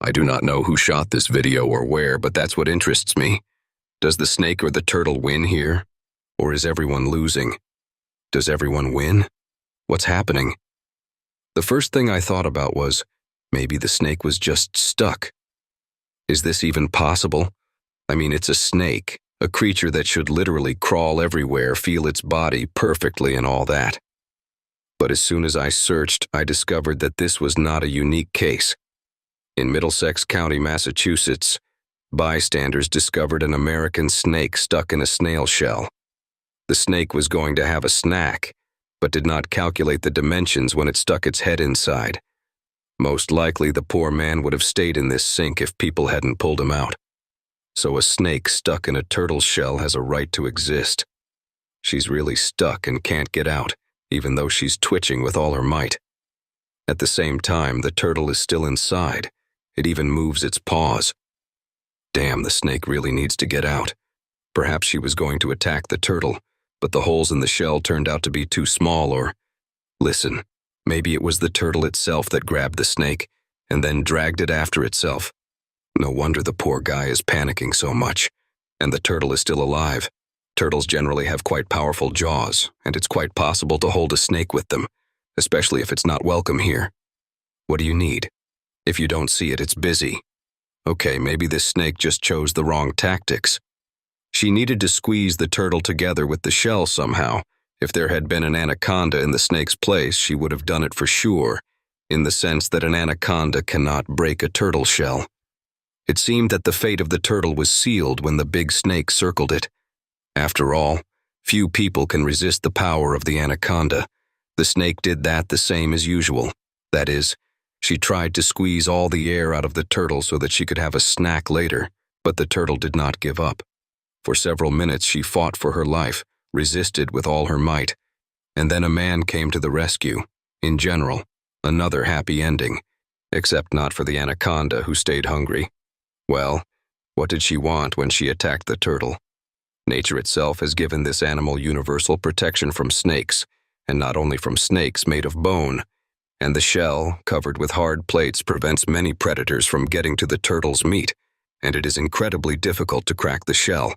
I do not know who shot this video or where, but that's what interests me. Does the snake or the turtle win here? Or is everyone losing? Does everyone win? What's happening? The first thing I thought about was, maybe the snake was just stuck. Is this even possible? I mean, it's a snake, a creature that should literally crawl everywhere, feel its body perfectly and all that. But as soon as I searched, I discovered that this was not a unique case. In Middlesex County, Massachusetts, bystanders discovered an American snake stuck in a snail shell. The snake was going to have a snack, but did not calculate the dimensions when it stuck its head inside. Most likely, the poor man would have stayed in this sink if people hadn't pulled him out. So a snake stuck in a turtle's shell has a right to exist. She's really stuck and can't get out, even though she's twitching with all her might. At the same time, the turtle is still inside. It even moves its paws. Damn, the snake really needs to get out. Perhaps she was going to attack the turtle, but the holes in the shell turned out to be too small, or... Listen, maybe it was the turtle itself that grabbed the snake and then dragged it after itself. No wonder the poor guy is panicking so much. And the turtle is still alive. Turtles generally have quite powerful jaws, and it's quite possible to hold a snake with them, especially if it's not welcome here. What do you need? If you don't see it, it's busy. Okay, maybe this snake just chose the wrong tactics. She needed to squeeze the turtle together with the shell somehow. If there had been an anaconda in the snake's place, she would have done it for sure, in the sense that an anaconda cannot break a turtle shell. It seemed that the fate of the turtle was sealed when the big snake circled it. After all, few people can resist the power of the anaconda. The snake did that the same as usual. That is, she tried to squeeze all the air out of the turtle so that she could have a snack later, but the turtle did not give up. For several minutes she fought for her life, resisted with all her might. And then a man came to the rescue. In general, another happy ending, except not for the anaconda who stayed hungry. Well, what did she want when she attacked the turtle? Nature itself has given this animal universal protection from snakes, and not only from snakes made of bone. And the shell, covered with hard plates, prevents many predators from getting to the turtle's meat, and it is incredibly difficult to crack the shell,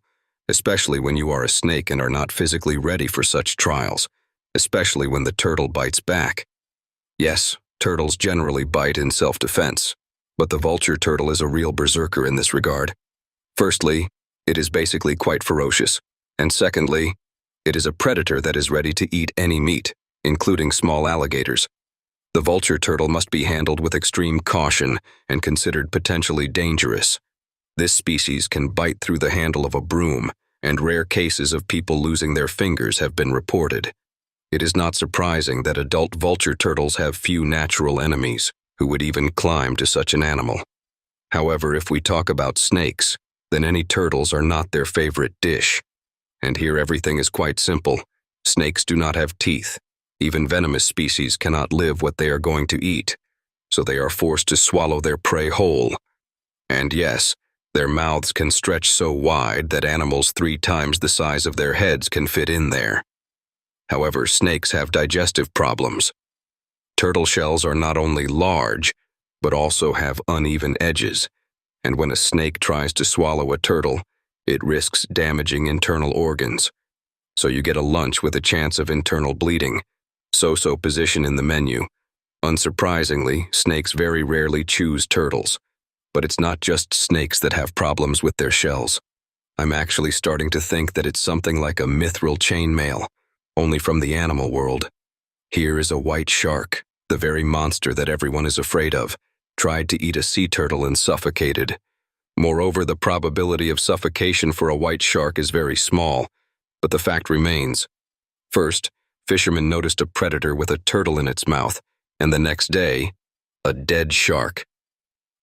especially when you are a snake and are not physically ready for such trials, especially when the turtle bites back. Yes, turtles generally bite in self-defense, but the vulture turtle is a real berserker in this regard. Firstly, it is basically quite ferocious, and secondly, it is a predator that is ready to eat any meat, including small alligators. The vulture turtle must be handled with extreme caution and considered potentially dangerous. This species can bite through the handle of a broom, and rare cases of people losing their fingers have been reported. It is not surprising that adult vulture turtles have few natural enemies who would even climb to such an animal. However, if we talk about snakes, then any turtles are not their favorite dish. And here everything is quite simple. Snakes do not have teeth. Even venomous species cannot live what they are going to eat, so they are forced to swallow their prey whole. And yes, their mouths can stretch so wide that animals 3 times the size of their heads can fit in there. However, snakes have digestive problems. Turtle shells are not only large, but also have uneven edges, and when a snake tries to swallow a turtle, it risks damaging internal organs. So you get a lunch with a chance of internal bleeding. So-so position in the menu. Unsurprisingly, snakes very rarely choose turtles. But it's not just snakes that have problems with their shells. I'm actually starting to think that it's something like a mithril chainmail, only from the animal world. Here is a white shark, the very monster that everyone is afraid of, tried to eat a sea turtle and suffocated. Moreover, the probability of suffocation for a white shark is very small, but the fact remains. First, fishermen noticed a predator with a turtle in its mouth, and the next day, a dead shark.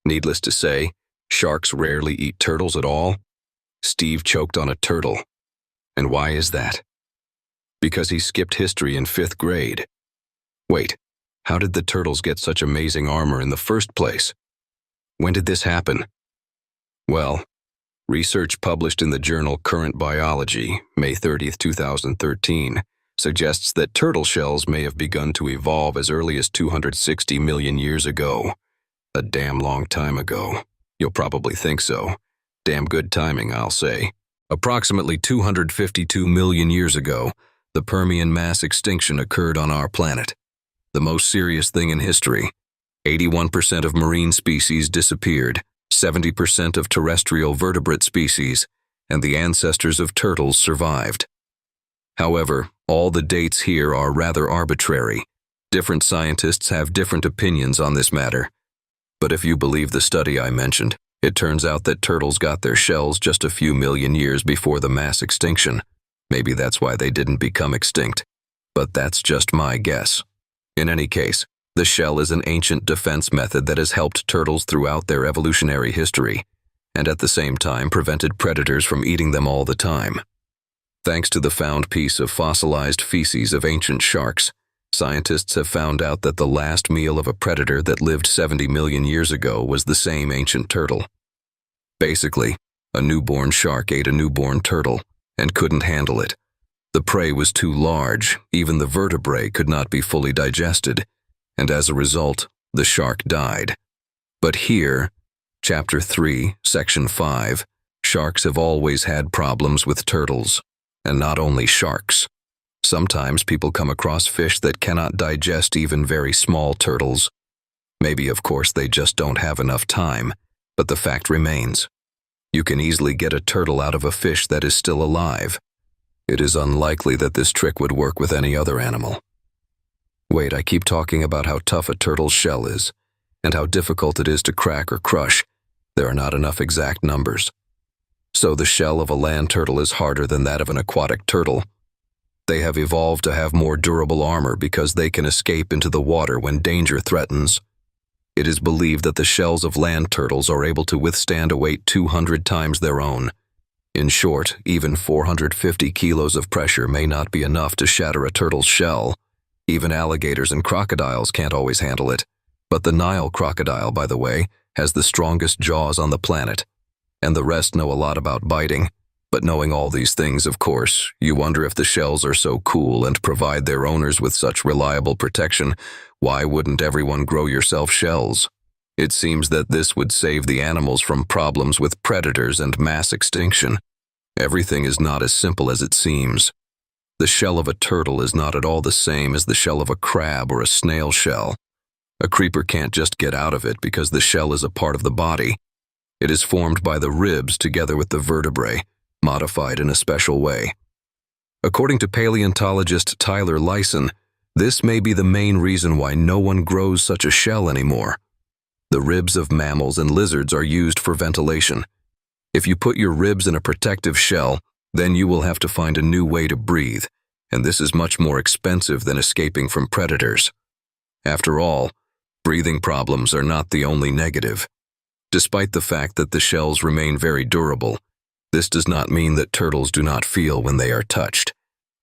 Needless to say, sharks rarely eat turtles at all. Steve choked on a turtle. And why is that? Because he skipped history in 5th grade. Wait, how did the turtles get such amazing armor in the first place? When did this happen? Well, research published in the journal Current Biology, May 30th, 2013, suggests that turtle shells may have begun to evolve as early as 260 million years ago. A damn long time ago. You'll probably think so. Damn good timing, I'll say. Approximately 252 million years ago, the Permian mass extinction occurred on our planet. The most serious thing in history. 81% of marine species disappeared, 70% of terrestrial vertebrate species, and the ancestors of turtles survived. However, all the dates here are rather arbitrary. Different scientists have different opinions on this matter. But if you believe the study I mentioned, it turns out that turtles got their shells just a few million years before the mass extinction. Maybe that's why they didn't become extinct. But that's just my guess. In any case, the shell is an ancient defense method that has helped turtles throughout their evolutionary history, and at the same time prevented predators from eating them all the time. Thanks to the found piece of fossilized feces of ancient sharks, scientists have found out that the last meal of a predator that lived 70 million years ago was the same ancient turtle. Basically, a newborn shark ate a newborn turtle and couldn't handle it. The prey was too large, even the vertebrae could not be fully digested, and as a result, the shark died. But here, Chapter 3, Section 5, sharks have always had problems with turtles, and not only sharks. Sometimes people come across fish that cannot digest even very small turtles. Maybe, of course, they just don't have enough time, but the fact remains. You can easily get a turtle out of a fish that is still alive. It is unlikely that this trick would work with any other animal. Wait, I keep talking about how tough a turtle's shell is, and how difficult it is to crack or crush. There are not enough exact numbers. So the shell of a land turtle is harder than that of an aquatic turtle. They have evolved to have more durable armor because they can escape into the water when danger threatens. It is believed that the shells of land turtles are able to withstand a weight 200 times their own. In short, even 450 kilos of pressure may not be enough to shatter a turtle's shell. Even alligators and crocodiles can't always handle it. But the Nile crocodile, by the way, has the strongest jaws on the planet. And the rest know a lot about biting. But knowing all these things, of course, you wonder if the shells are so cool and provide their owners with such reliable protection, why wouldn't everyone grow yourself shells? It seems that this would save the animals from problems with predators and mass extinction. Everything is not as simple as it seems. The shell of a turtle is not at all the same as the shell of a crab or a snail shell. A creeper can't just get out of it because the shell is a part of the body. It is formed by the ribs together with the vertebrae, modified in a special way. According to paleontologist Tyler Lyson, this may be the main reason why no one grows such a shell anymore. The ribs of mammals and lizards are used for ventilation. If you put your ribs in a protective shell, then you will have to find a new way to breathe, and this is much more expensive than escaping from predators. After all, breathing problems are not the only negative. Despite the fact that the shells remain very durable, this does not mean that turtles do not feel when they are touched.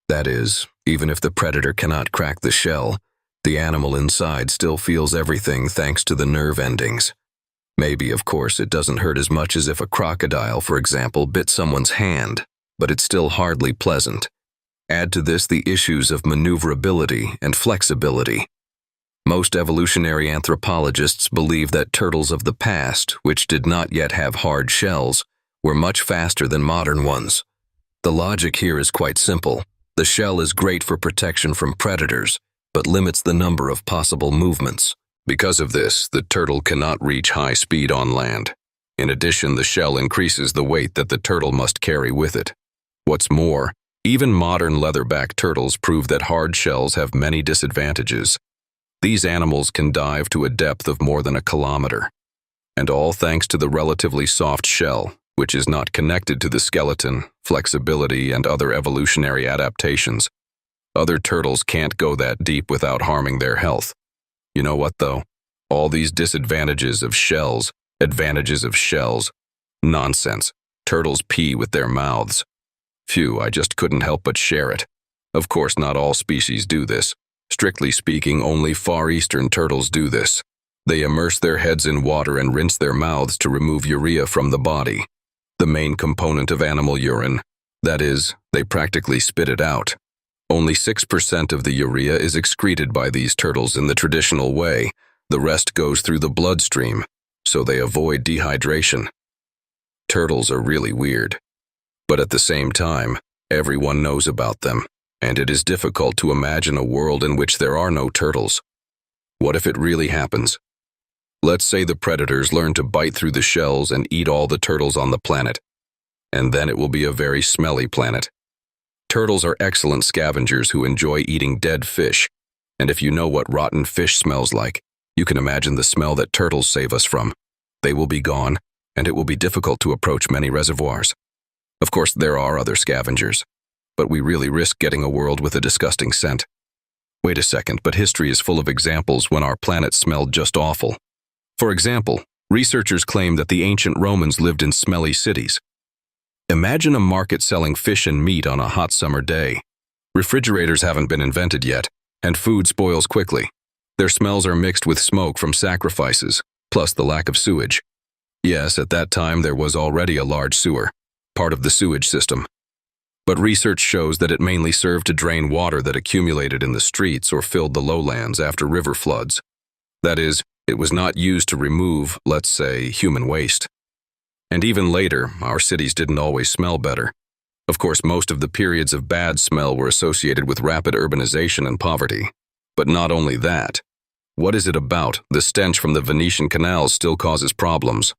That is, even if the predator cannot crack the shell, the animal inside still feels everything thanks to the nerve endings. Maybe, of course, it doesn't hurt as much as if a crocodile, for example, bit someone's hand, but it's still hardly pleasant. Add to this the issues of maneuverability and flexibility. Most evolutionary anthropologists believe that turtles of the past, which did not yet have hard shells, were much faster than modern ones. The logic here is quite simple. The shell is great for protection from predators, but limits the number of possible movements. Because of this, the turtle cannot reach high speed on land. In addition, the shell increases the weight that the turtle must carry with it. What's more, even modern leatherback turtles prove that hard shells have many disadvantages. These animals can dive to a depth of more than a kilometer. And all thanks to the relatively soft shell, which is not connected to the skeleton, flexibility, and other evolutionary adaptations. Other turtles can't go that deep without harming their health. You know what, though? All these disadvantages of shells, advantages of shells. Nonsense. Turtles pee with their mouths. Phew, I just couldn't help but share it. Of course, not all species do this. Strictly speaking, only Far Eastern turtles do this. They immerse their heads in water and rinse their mouths to remove urea from the body, the main component of animal urine. That is, they practically spit it out. Only 6% of the urea is excreted by these turtles in the traditional way. The rest goes through the bloodstream, so they avoid dehydration. Turtles are really weird. But at the same time, everyone knows about them, and it is difficult to imagine a world in which there are no turtles. What if it really happens? Let's say the predators learn to bite through the shells and eat all the turtles on the planet. And then it will be a very smelly planet. Turtles are excellent scavengers who enjoy eating dead fish, and if you know what rotten fish smells like, you can imagine the smell that turtles save us from. They will be gone, and it will be difficult to approach many reservoirs. Of course, there are other scavengers, but we really risk getting a world with a disgusting scent. Wait a second, but history is full of examples when our planet smelled just awful. For example, researchers claim that the ancient Romans lived in smelly cities. Imagine a market selling fish and meat on a hot summer day. Refrigerators haven't been invented yet, and food spoils quickly. Their smells are mixed with smoke from sacrifices, plus the lack of sewage. Yes, at that time there was already a large sewer, part of the sewage system. But research shows that it mainly served to drain water that accumulated in the streets or filled the lowlands after river floods. That is, it was not used to remove, let's say, human waste. And even later, our cities didn't always smell better. Of course, most of the periods of bad smell were associated with rapid urbanization and poverty. But not only that. What is it about? The stench from the Venetian canals still causes problems.